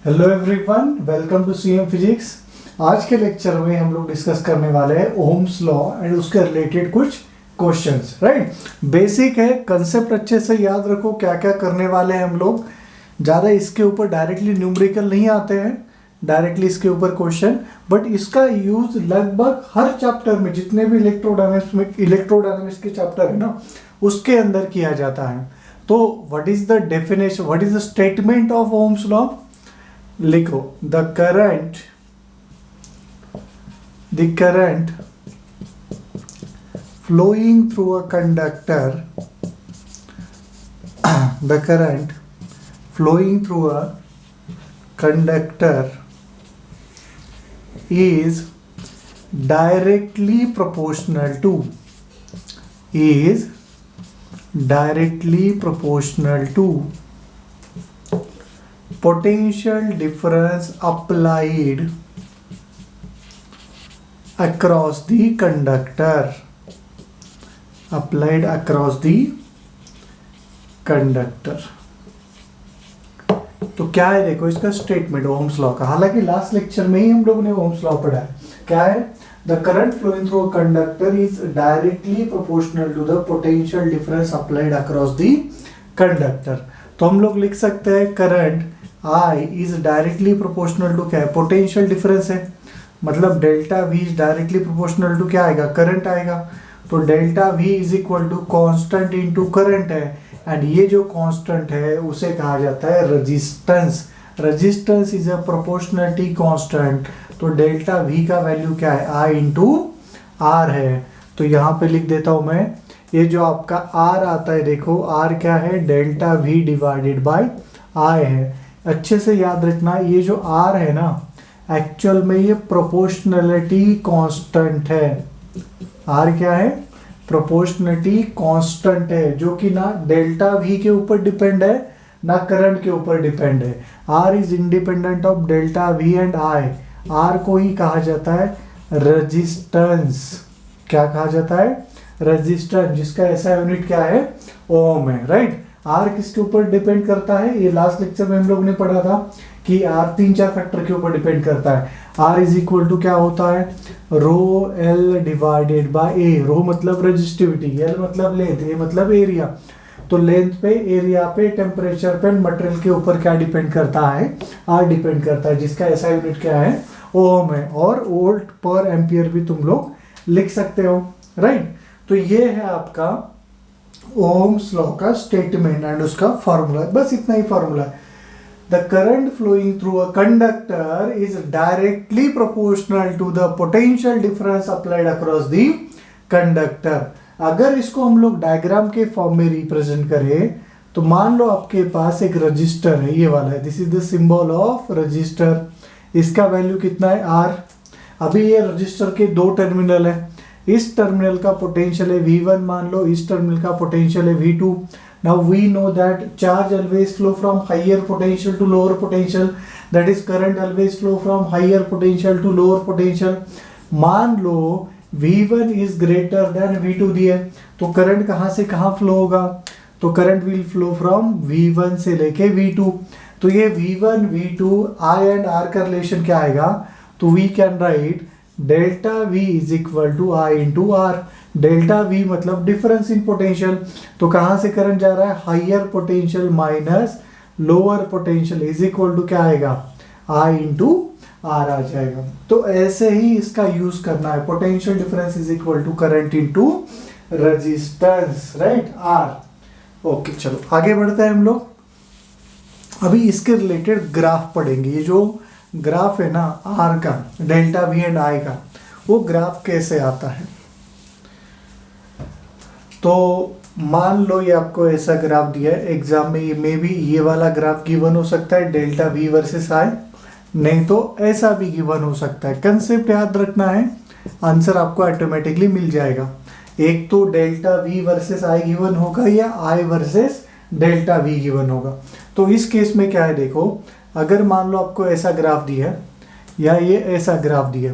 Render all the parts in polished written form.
Hello everyone, welcome to CM physics. आज के lecture में हम लोग डिस्कस करने वाले हैं ओम्स लॉ एंड उसके रिलेटेड कुछ क्वेश्चंस। राइट, बेसिक है, कंसेप्ट अच्छे से याद रखो क्या क्या करने वाले हैं हम लोग। ज़्यादा इसके ऊपर डायरेक्टली न्यूमेरिकल नहीं आते हैं, डायरेक्टली इसके ऊपर क्वेश्चन, बट इसका यूज लगभग हर चैप्टर में, जितने भी इलेक्ट्रोडायनेमिक्स के चैप्टर है ना, उसके अंदर किया जाता है। तो what is the definition, what is the statement of Ohm's law? लिखो, the current flowing through a conductor the current flowing through a conductor is directly proportional to potential difference applied across the conductor. तो क्या है, देखो इसका statement ohms law का। हालांकि last lecture में ही हम लोगों ने ओम्स लॉ पढ़ा है। क्या है? The current flowing through a conductor is directly proportional to the potential difference applied across the conductor. तो हम लोग लिख सकते हैं current I is directly proportional to क्या है? पोटेंशियल डिफरेंस है, मतलब delta V is directly proportional to क्या आएगा? करंट आएगा। तो delta V is equal to constant into current है, एंड ये जो कांस्टेंट है उसे कहा जाता है resistance. Resistance is a proportionality constant. तो डेल्टा V का वैल्यू क्या है? I इंटू R है। तो यहाँ पे लिख देता हूँ मैं, ये जो आपका R आता है, देखो R क्या है? Delta V divided by I है। अच्छे से याद रखना, ये जो R है ना, एक्चुअल में ये प्रोपोर्शनलिटी कांस्टेंट है। R क्या है? प्रोपोर्शनलिटी कांस्टेंट है, जो कि ना डेल्टा V के ऊपर डिपेंड है ना करंट के ऊपर डिपेंड है। R is independent of delta V and I। R को ही कहा जाता है रेजिस्टेंस। क्या कहा जाता है? रेजिस्टेंस, जिसका ऐसा यूनिट क्या है? ओम है। राइट, R किसके ऊपर डिपेंड करता है? ये लास्ट लेक्चर में हम लोग ने पढ़ा था कि R 3-4 फैक्टर के ऊपर डिपेंड करता है। R इज इक्वल टू क्या होता है? रो L डिवाइडेड बाय A। रो मतलब रेजिस्टिविटी, L मतलब लेंथ, A मतलब एरिया। तो लेंथ पे, एरिया पे, टेम्परेचर पे, मटेरियल के ऊपर क्या डिपेंड करता है? R डिपेंड करता है, जिसका ऐसा यूनिट क्या है? ओम है। और वोल्ट पर एम्पियर भी तुम लोग लिख सकते हो। राइट, तो ये है आपका ओम्स लॉ का स्टेटमेंट एंड उसका फॉर्मूला। बस इतना ही फॉर्मूला है। The current flowing through a conductor is directly proportional to the potential difference applied across the conductor. अगर इसको हम लोग डायग्राम के फॉर्म में रिप्रेजेंट करें, तो मान लो आपके पास एक रजिस्टर है, ये वाला है, this is the symbol of register. इसका वैल्यू कितना है? R। अभी ये रजिस्टर के दो टर्मिनल है, इस टर्मिनल का पोटेंशियल है V1 मान लो, इस टर्मिनल का पोटेंशियल है V2। Now we know that charge always flow from higher potential to lower potential, that is current always flow from higher potential to lower potential. मान लो V1 is greater than V2 दिए, तो current कहाँ से कहाँ flow होगा? तो current will flow from V1 से लेके V2। तो ये V1 V2 I and R का रिलेशन क्या आएगा? तो we can write delta V is equal to I into R। Delta V मतलब डिफरेंस इन पोटेंशियल। तो कहाँ से करंट जा रहा है? Higher potential minus lower potential is equal to क्या आएगा? I इंटू R आ जाएगा। तो ऐसे ही इसका यूज करना है, potential difference is equal to current into resistance. Right, R। Okay, चलो आगे बढ़ते हैं हम लोग। अभी इसके रिलेटेड ग्राफ पढ़ेंगे। ये जो ग्राफ है ना R का, डेल्टा V एंड I का, वो ग्राफ कैसे आता है? तो मान लो ये आपको ऐसा ग्राफ दिया है एग्जाम में, ये मे बी ये वाला ग्राफ गिवन हो सकता है, डेल्टा V वर्सेस I, नहीं तो ऐसा भी गिवन हो सकता है। कंसेप्ट याद रखना है, आंसर आपको ऑटोमेटिकली मिल जाएगा। एक तो delta V versus I given होगा, या I versus delta V given होगा। तो इस केस में क्या है, देखो, अगर मान लो आपको ऐसा ग्राफ दिया है या ये ऐसा ग्राफ दिया,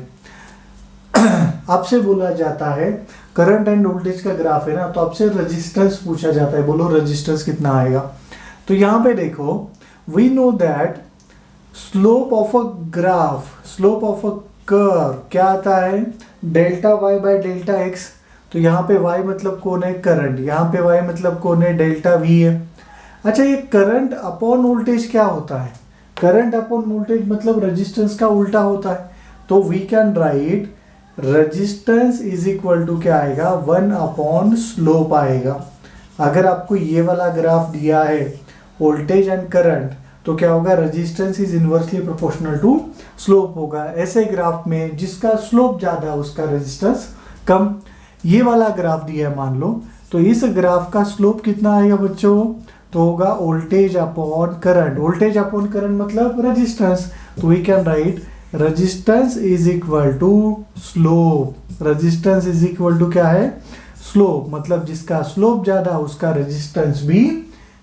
आपसे बोला जाता है करंट एंड वोल्टेज का ग्राफ है ना, तो आपसे रेजिस्टेंस पूछा जाता है, बोलो रेजिस्टेंस कितना आएगा। तो यहाँ पे देखो, we know that slope of a graph, slope of a curve क्या आता है, delta Y by delta X. तो यहाँ पे y मतलब कौन है, करंट, यहाँ पे y मतलब कौन है, डेल्टा v है। अच्छा, ये करंट अपॉन वोल्टेज क्या होता है, करंट अपॉन वोल्टेज मतलब रेजिस्टेंस का उल्टा होता है। तो we can write resistance is equal to क्या आएगा, 1 अपॉन स्लोप आएगा। अगर आपको ये वाला ग्राफ दिया है वोल्टेज एंड करंट, तो क्या होगा, resistance is inversely proportional to slope होगा। ऐसे ग्राफ में जिसका स्लोप ज्यादा उसका रेजिस्टेंस कम। ये वाला ग्राफ दिया है मान लो, तो इस ग्राफ का स्लोप कितना आएगा बच्चों, तो होगा voltage upon current. Voltage upon current मतलब रेजिस्टेंस, तो we can write resistance is equal to slope. Resistance is equal to क्या है, स्लोप, मतलब जिसका स्लोप ज्यादा उसका रेजिस्टेंस भी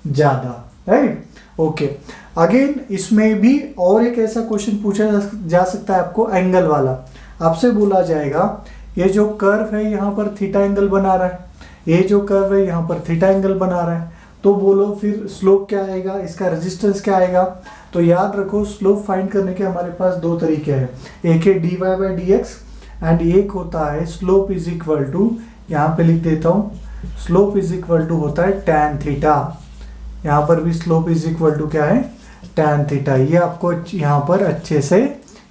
ज्यादा, राइट। ओके, अगेन इसमें भी और एक ऐसा क्वेश्चन पूछा जा सकता है आपको, एंगल वाला। आपसे बोला जाएगा ये जो कर्व है यहाँ पर थीटा एंगल बना रहा है, ये जो कर्व है यहाँ पर थीटा एंगल बना रहा है, तो बोलो फिर स्लोप क्या आएगा, इसका रेजिस्टेंस क्या आएगा। तो याद रखो स्लोप फाइंड करने के हमारे पास दो तरीके हैं, एक है D Y by D X and एक होता है स्लोप इज इक्वल टू, यहाँ पे लिख देता हूँ, स्लोप इज इक्वल टू होता है टैन थीटा। यहाँ पर भी स्लोप इज इक्वल टू क्या है, टैन थीटा। ये आपको यहाँ पर अच्छे से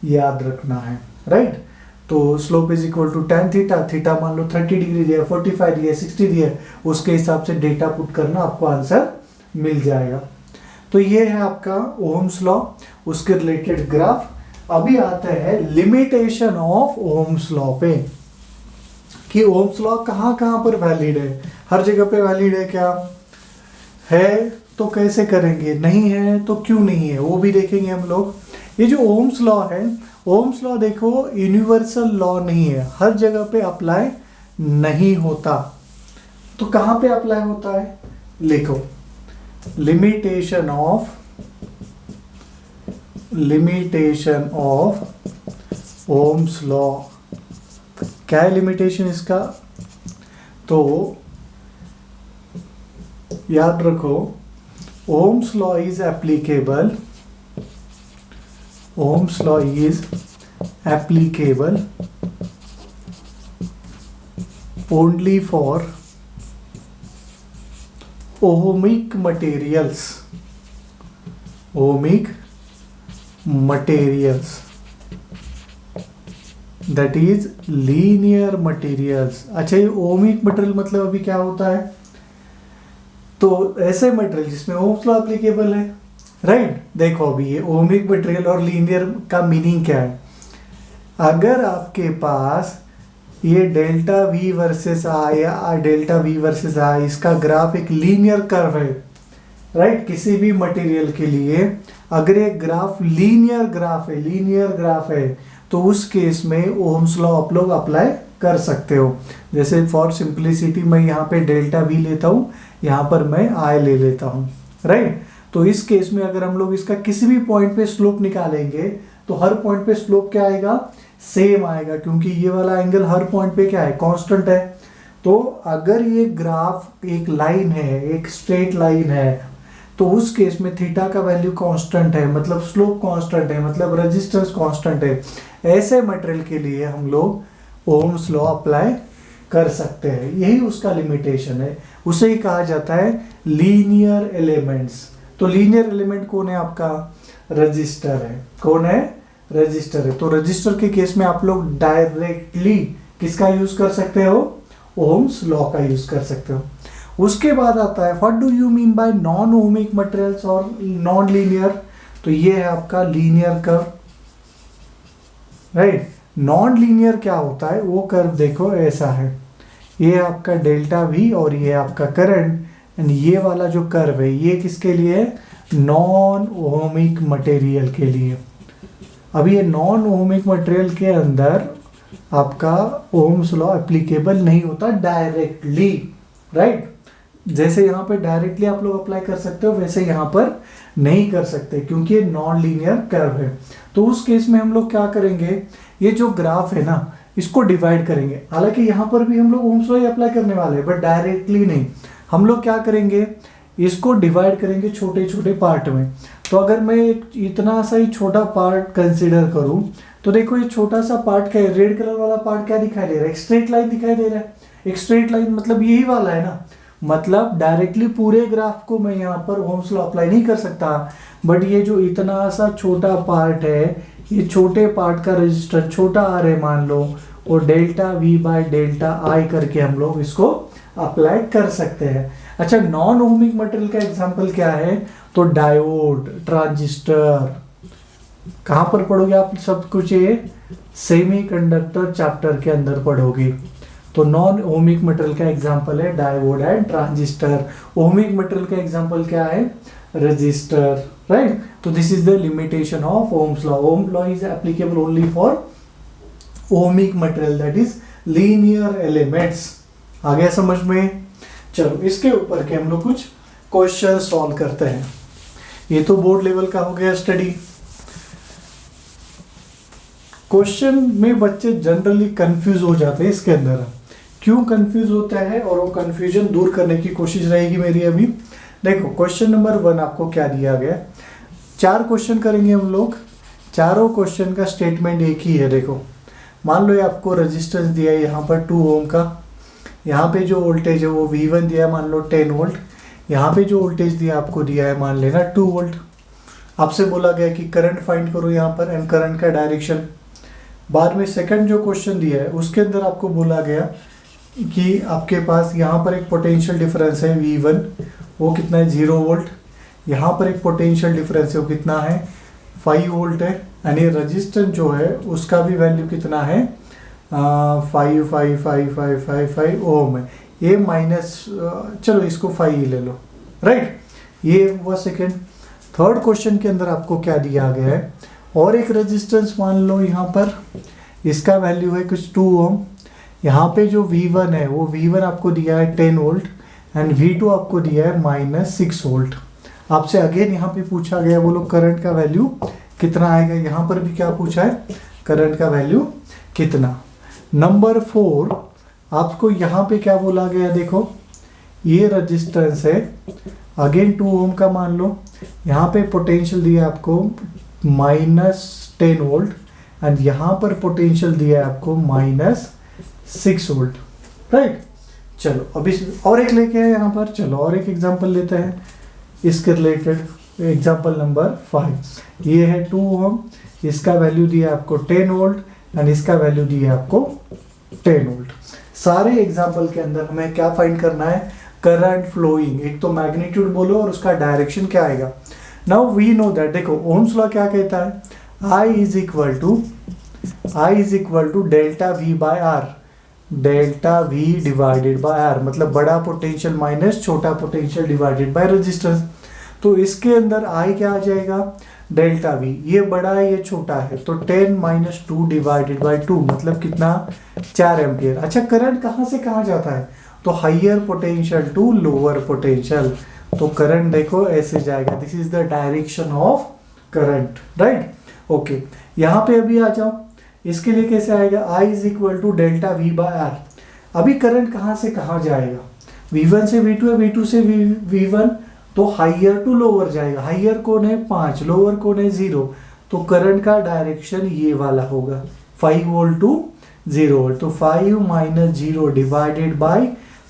याद रखना है, राइट। तो slope is equal to tan theta, theta मान लो 30 डिग्री दिया, 45 दिया, 60 दिया, उसके हिसाब से डेटा पुट करना, आपको आंसर मिल जाएगा। तो ये है आपका ओम्स लॉ, उसके रिलेटेड ग्राफ। अभी आते हैं लिमिटेशन ऑफ ओम्स लॉ पे, कि ओम्स लॉ कहाँ कहाँ पर वैलिड है। हर जगह पे वैलिड है क्या है, तो कैसे करेंगे, नहीं है तो क्यों नहीं है, वो भी देखेंगे हम लोग। ये जो ओम्स लॉ है, ओम्स लॉ देखो यूनिवर्सल लॉ नहीं है, हर जगह पे अप्लाई नहीं होता। तो कहाँ पे अप्लाई होता है, लिखो लिमिटेशन ऑफ ओम्स लॉ। क्या है लिमिटेशन इसका, तो याद रखो Ohm's law is applicable, Ohm's law is applicable only for ohmic materials, ohmic materials, that is linear materials। अच्छा, ये ohmic material मतलब अभी क्या होता है, तो ऐसे मटेरियल जिसमें ओम्स लॉ एप्लीकेबल है, राइट। देखो अभी ये ohmic मटेरियल और लीनियर का मीनिंग क्या है। अगर आपके पास ये डेल्टा वी वर्सेस आई या डेल्टा वी वर्सेस आई, इसका ग्राफ एक लीनियर कर्व है, राइट। किसी भी मटेरियल के लिए अगर एक ग्राफ लीनियर ग्राफ है, तो उस केस में ओम्स लॉ आप लोग अप्लाई कर सकते हो। जैसे फॉर सिंप्लिसिटी मैं यहाँ पे डेल्टा वी लेता हूँ, यहाँ पर मैं आई ले लेता हूँ, राइट। तो इस केस में अगर हम लोग इसका किसी भी पॉइंट पे स्लोप निकालेंगे, तो हर पॉइंट पे स्लोप क्या आएगा, सेम आएगा, क्योंकि ये वाला एंगल हर पॉइंट पे क्या है, कांस्टेंट है। तो अगर ये ग्राफ एक लाइन है, एक स्ट्रेट लाइन है, तो उस केस में थीटा का वैल्यू कांस्टेंट है, मतलब स्लोप कांस्टेंट है, मतलब रेजिस्टेंस कांस्टेंट है। ऐसे मटेरियल के लिए हम लोग ओम्स लॉ अप्लाई कर सकते हैं, यही उसका लिमिटेशन है। उसे ही कहा जाता है लीनियर एलिमेंट्स। तो लीनियर एलिमेंट कौन है आपका, रजिस्टर है। कौन है, रजिस्टर है। तो रजिस्टर के केस में आप लोग डायरेक्टली किसका यूज कर सकते हो, ओम्स लॉ का यूज कर सकते हो। उसके बाद आता है what do you mean by non ohmic materials और नॉन लीनियर। तो ये है आपका linear curve, right. Non linear क्या होता है, वो कर्व देखो ऐसा है, ये आपका डेल्टा वी और ये आपका करंट, एंड ये वाला जो कर्व है ये किसके लिए है, नॉन ओमिक मटेरियल के लिए। अब ये नॉन ओमिक मटेरियल के अंदर आपका ओम्स लॉ एप्लीकेबल नहीं होता डायरेक्टली, राइट। जैसे यहाँ पे डायरेक्टली आप लोग अप्लाई कर सकते हो, वैसे यहाँ पर नहीं कर सकते, क्योंकि ये नॉन लीनियर कर्व है। तो उस केस में हम लोग क्या करेंगे, ये जो ग्राफ है ना, इसको डिवाइड करेंगे। हालांकि यहाँ पर भी हम लोग ओम्स लॉ अप्लाई करने वाले हैं, बट डायरेक्टली नहीं। हम लोग क्या करेंगे, इसको डिवाइड करेंगे छोटे छोटे पार्ट में। तो अगर मैं इतना सा ही छोटा पार्ट कंसिडर करूं तो देखो ये छोटा सा पार्ट क्या है, रेड कलर वाला पार्ट क्या दिखाई दे रहा है, एक स्ट्रेट लाइन दिखाई दे रहा है। एक स्ट्रेट लाइन मतलब यही वाला है ना, मतलब डायरेक्टली पूरे ग्राफ को मैं यहाँ पर ओम्स लॉ अप्लाई नहीं कर सकता, बट ये जो इतना सा छोटा पार्ट है, ये छोटे पार्ट का रेजिस्टेंस छोटा आर है मान लो, और डेल्टा वी बाय डेल्टा आई करके हम लोग इसको अप्लाई कर सकते हैं। अच्छा, नॉन ओमिक मटेरियल का एग्जांपल क्या है, तो डायोड, ट्रांजिस्टर। कहां पर पढ़ोगे आप सब कुछ, ये सेमीकंडक्टर चैप्टर के अंदर पढ़ोगे। तो नॉन ओमिक मटेरियल का एग्जांपल है diode and transistor. Ohmic material का एग्जांपल क्या है, रेजिस्टर, राइट। तो this is the limitation of Ohm's law. Ohm law is applicable only for ohmic material, that is linear elements. आ गया समझ में? चलो इसके ऊपर के हम लोग कुछ क्वेश्चन सॉल्व करते हैं। ये तो बोर्ड लेवल का हो गया स्टडी। क्वेश्चन में बच्चे जनरली कंफ्यूज हो जाते हैं इसके अंदर। क्यों कंफ्यूज होता है, और वो कंफ्यूजन दूर करने की कोशिश रहेगी मेरी अभी। देखो क्वेश्चन नंबर 1 आपको क्या दिया गया, 4 क्वेश्चन करेंगे हम लोग। चारों क्वेश्चन का स्टेटमेंट एक ही है। देखो मान लो ये आपको रेजिस्टेंस दिया है यहाँ पर 2 ओम का, यहाँ पे जो वोल्टेज है वो V1 दिया है मान लो 10 वोल्ट, यहाँ पे जो वोल्टेज दिया आपको दिया है मान लेना 2 वोल्ट। आपसे बोला गया कि करंट फाइंड करो यहाँ पर एंड करंट का डायरेक्शन। बाद में सेकंड जो क्वेश्चन दिया है उसके अंदर आपको बोला गया कि आपके पास यहाँ पर एक पोटेंशियल डिफरेंस है V1, वो कितना है 0 वोल्ट। यहाँ पर एक पोटेंशियल डिफरेंस है वो कितना है 5 वोल्ट है, यानी रेजिस्टेंस जो है उसका भी वैल्यू कितना है 5 ओम है। ये माइनस, चलो इसको 5 ही ले लो, राइट। ये हुआ सेकेंड। थर्ड क्वेश्चन के अंदर आपको क्या दिया गया है, और एक रेजिस्टेंस मान लो यहाँ पर, इसका वैल्यू है कुछ 2 ओम। यहाँ पे जो V1 है वो V1 आपको दिया है 10 वोल्ट एंड V2 आपको दिया है -6 वोल्ट। आपसे अगेन यहाँ पे पूछा गया बोलो करंट का वैल्यू कितना आएगा। यहाँ पर भी क्या पूछा है, करंट का वैल्यू कितना। नंबर 4 आपको यहाँ पे क्या बोला गया, देखो ये रेजिस्टेंस है अगेन 2 ओम का मान लो, यहाँ पे पोटेंशियल दिया आपको -10 वोल्ट एंड यहाँ पर पोटेंशियल दिया है आपको -6 वोल्ट, राइट। चलो अभी और एक लेके आए यहाँ पर, चलो और एक एग्जांपल लेते हैं इसके रिलेटेड। एग्जांपल नंबर 5, ये है 2 ओम, इसका वैल्यू दिया आपको 10 वोल्ट एंड इसका वैल्यू दिया आपको 10 वोल्ट। सारे एग्जांपल के अंदर हमें क्या फाइंड करना है, करंट फ्लोइंग। एक तो मैग्नीट्यूड बोलो और उसका डायरेक्शन क्या आएगा। नाउ वी नो दैट, देखो ओम्स लॉ क्या कहता है, I is equal to delta V by R, delta V divided by R, मतलब बड़ा पोटेंशियल माइनस छोटा पोटेंशियल डिवाइडेड बाय रेजिस्टेंस। तो इसके अंदर I क्या आ जाएगा, डेल्टा वी, ये बड़ा है ये छोटा है, तो 10 - 2 डिवाइडेड बाय 2 मतलब कितना 4 एम्पियर। अच्छा करंट कहाँ से कहाँ जाता है, तो higher potential to lower potential, तो करंट देखो ऐसे जाएगा। This is the direction of current, right. Okay, यहाँ पे अभी आ जाओ, इसके लिए कैसे आएगा, I is equal to delta V by R. अभी करंट कहाँ से कहाँ जाएगा, V1 से V2 है, V2 से V1, तो हाइयर टू लोअर जाएगा। हाइयर कौन है 5, लोअर कौन है 0, तो करंट का डायरेक्शन ये वाला होगा 5 वोल्ट टू 0 वोल्ट, तो 5 - 0 डिवाइडेड बाय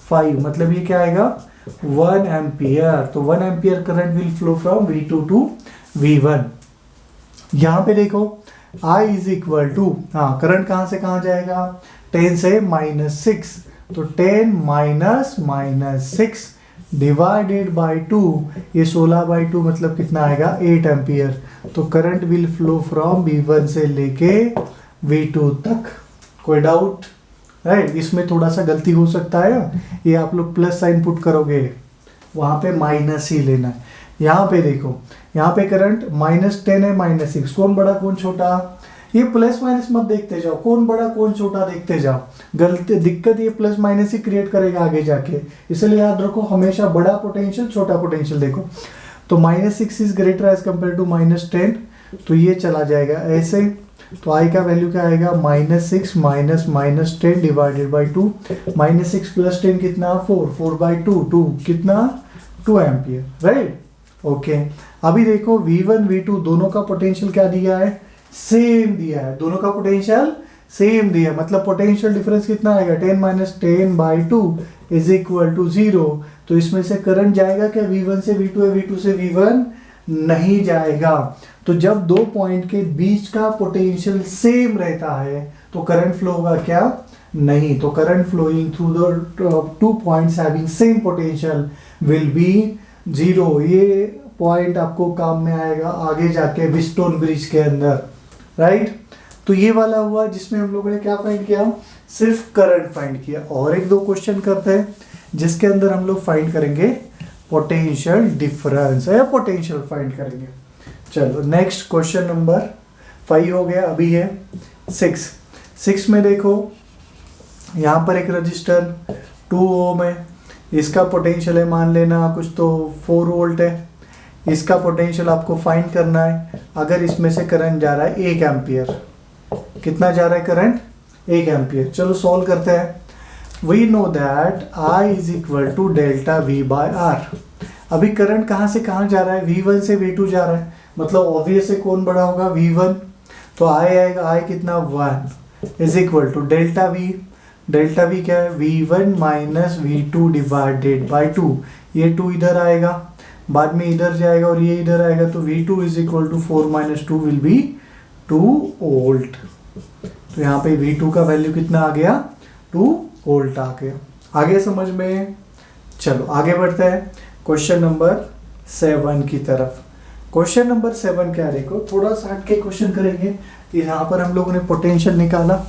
5 मतलब ये क्या आएगा 1 एम्पियर। तो 1 ampere current will flow from V2 to V1। यहाँ पे देखो I इज इक्वल टू, हाँ करंट कहाँ से कहाँ जाएगा 10 से -6, तो 10 - -6 डिवाइडेड बाय 2, ये 16/2 मतलब कितना आएगा 8 एम्पियर। तो current will flow from V1 से लेके V2 तक। कोई डाउट, राइट। इसमें थोड़ा सा गलती हो सकता है, ये आप लोग प्लस साइन पुट करोगे, वहां पे माइनस ही लेना है। यहाँ पे देखो, यहाँ पे करंट -10 है -6, कौन बड़ा कौन छोटा, ये प्लस माइनस मत देखते जाओ, कौन बड़ा कौन छोटा देखते जाओ, गलती दिक्कत ये प्लस माइनस ही क्रिएट करेगा आगे जाके। इसलिए याद रखो हमेशा बड़ा पोटेंशियल छोटा पोटेंशियल देखो। तो -6 is greater as compare to -10, तो ये चला जाएगा ऐसे, तो I का वैल्यू क्या आएगा -6 - -10 डिवाइडेड बाई 2, -6 + 10 कितना 4, 4/2, 2 कितना 2 एम्पियर, राइट। ओके, अभी देखो V1 V2 दोनों का पोटेंशियल क्या दिया है, सेम दिया है, दोनों का पोटेंशियल सेम दिया है, मतलब पोटेंशियल डिफरेंस कितना आएगा, 10 माइनस 10/2 इज इक्वल टू 0। तो इसमें से करंट जाएगा क्या, V1 से V2 है, V2 से V1 नहीं जाएगा। तो जब दो पॉइंट के बीच का पोटेंशियल सेम रहता है तो करंट फ्लो होगा क्या, नहीं। तो current flowing through the 2 points having same potential will be 0। ये पॉइंट आपको काम में आएगा आगे जाके व्हीटस्टोन ब्रिज के अंदर, राइट। तो ये वाला हुआ जिसमें हम लोगों ने क्या फाइंड किया, सिर्फ करंट फाइंड किया। और एक दो क्वेश्चन करते हैं जिसके अंदर हम लोग फाइंड करेंगे पोटेंशियल डिफरेंस या पोटेंशियल फाइंड करेंगे। चलो नेक्स्ट क्वेश्चन नंबर 5 हो गया, अभी है 6 में देखो यहाँ पर एक रजिस्टर 2 ओम है, इसका पोटेंशियल है मान लेना कुछ तो 4 वोल्ट है। इसका पोटेंशियल आपको फाइंड करना है। अगर इसमें से करंट जा रहा है 1 एम्पियर, कितना जा रहा है करंट, 1 एम्पियर। चलो सॉल्व करते हैं। We know that I is equal to delta V by R। अभी करंट कहाँ से कहाँ जा रहा है, V1 से V2 जा रहा है, मतलब ऑब्वियस है कौन बड़ा होगा, V1। तो I आएगा, I कितना 1 is equal to delta V। Delta V क्या है, V1 minus V2 divided by 2। ये 2 इधर आएगा, बाद में इधर जाएगा और ये इधर आएगा, तो V2 is equal to 4 minus 2 will be 2 volt. तो यहाँ पे V2 का वैल्यू कितना आ गया, 2 वोल्ट आ गया। आगे समझ में, चलो आगे बढ़ते हैं क्वेश्चन नंबर 7 की तरफ। क्वेश्चन नंबर 7 क्या, देखो थोड़ा सा हट के क्वेश्चन करेंगे। यहाँ पर हम लोगों ने पोटेंशियल निकाला।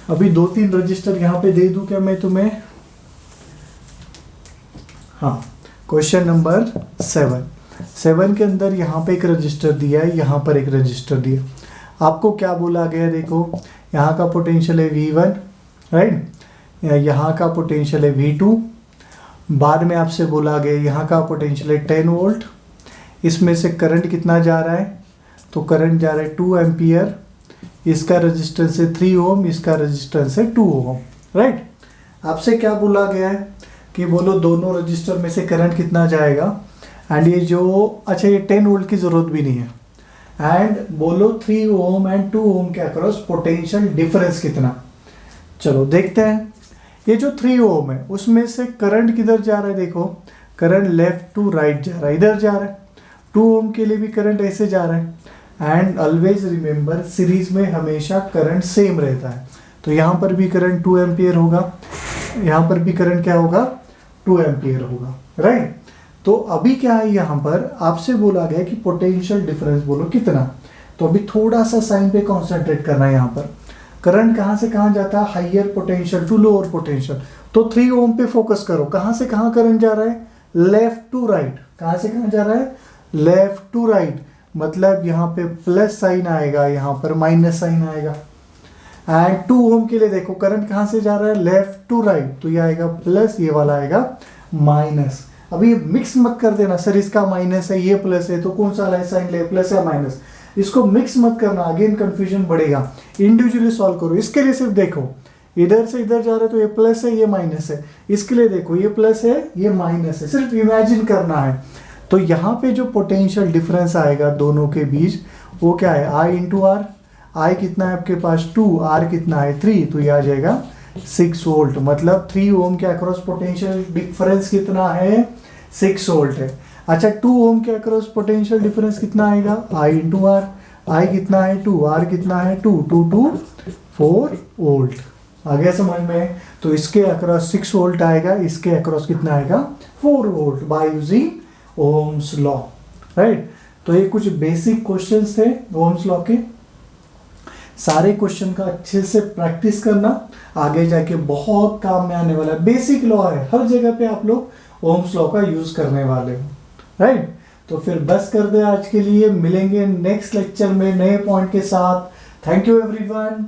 अभी 2-3 रजिस्टर यहाँ पे दे दूं क्या मैं तुम्हें, हाँ। क्वेश्चन नंबर 7 के अंदर यहाँ पे एक रजिस्टर दिया है, यहाँ पर एक रजिस्टर दिया। आपको क्या बोला गया, देखो यहाँ का पोटेंशियल है V1, राइट, यहाँ का पोटेंशियल है V2। बाद में आपसे बोला गया यहाँ का पोटेंशियल है 10 वोल्ट। इसमें से करंट कितना जा रहा है, तो करंट जा रहा है 2 एम्पियर। इसका रेजिस्टेंस है 3 ओम, इसका रेजिस्टेंस है 2 ओम, राइट। आपसे क्या बोला गया है कि बोलो दोनों रजिस्टर में से करंट कितना जाएगा। एंड ये जो, अच्छा ये 10 वोल्ट की ज़रूरत भी नहीं है। एंड बोलो 3 ओम एंड 2 ओम के अक्रॉस पोटेंशियल डिफरेंस कितना। चलो देखते हैं। ये जो 3 ओम है उसमें से करंट किधर जा रहा है, देखो करंट लेफ्ट टू राइट जा रहा है, इधर जा रहा है। 2 ओम के लिए भी करंट ऐसे जा रहा है। एंड ऑलवेज रिमेंबर सीरीज में हमेशा करंट सेम रहता है। तो यहाँ पर भी करंट 2 एम्पियर होगा, यहाँ पर भी करंट क्या होगा, 2 एम्पियर होगा, राइट। तो अभी क्या है, यहाँ पर आपसे बोला गया कि पोटेंशियल डिफरेंस बोलो कितना। तो अभी थोड़ा सा साइन पे कॉन्सेंट्रेट करना है। यहाँ पर करंट कहाँ से कहाँ जाता है, higher potential to lower potential. तो 3 ओम पे फोकस करो, कहाँ से कहाँ करंट जा रहा है, लेफ्ट टू राइट। कहाँ से कहाँ जा रहा है, लेफ्ट टू राइट, मतलब यहाँ पे प्लस साइन आएगा, यहाँ पर माइनस साइन आएगा। एंड 2 ओम के लिए देखो करंट कहाँ से जा रहा है, लेफ्ट टू राइट, तो ये आएगा प्लस, ये वाला आएगा माइनस। अभी मिक्स मत कर देना, सर इसका माइनस है ये प्लस है, तो कौन सा साइन ले, प्लस या माइनस। इसको मिक्स मत करना, अगेन कंफ्यूजन बढ़ेगा। इंडिविजुअली सॉल्व करो। इसके लिए सिर्फ देखो इधर से इधर जा रहा है तो ये प्लस है ये माइनस है, इसके लिए देखो ये प्लस है ये माइनस है, सिर्फ इमेजिन करना है। तो यहाँ पे जो पोटेंशियल डिफरेंस आएगा दोनों के बीच वो क्या है, I इंटू आर। आई कितना है आपके पास 2, आर कितना है 3, तो ये आ जाएगा 6 वोल्ट। मतलब 3 ओम के अक्रॉस पोटेंशियल डिफरेंस कितना है, 6 वोल्ट है। अच्छा 2 ओम के अक्रॉस पोटेंशियल डिफरेंस कितना आएगा, I इंटू आर। आई कितना है 2, आर कितना है 2, 2 2 4 वोल्ट। आ गया समझ में। तो इसके अक्रॉस 6 वोल्ट आएगा, इसके अक्रॉस कितना आएगा 4 volt by using Ohm's law, right. तो ये कुछ बेसिक क्वेश्चंस थे ओम्स लॉ के। सारे क्वेश्चन का अच्छे से प्रैक्टिस करना, आगे जाके बहुत काम में आने वाला है। बेसिक लॉ है, हर जगह पे आप लोग ओम्स लॉ का यूज करने वाले हो, राइट। तो फिर बस कर दे आज के लिए, मिलेंगे नेक्स्ट लेक्चर में नए पॉइंट के साथ। Thank you everyone.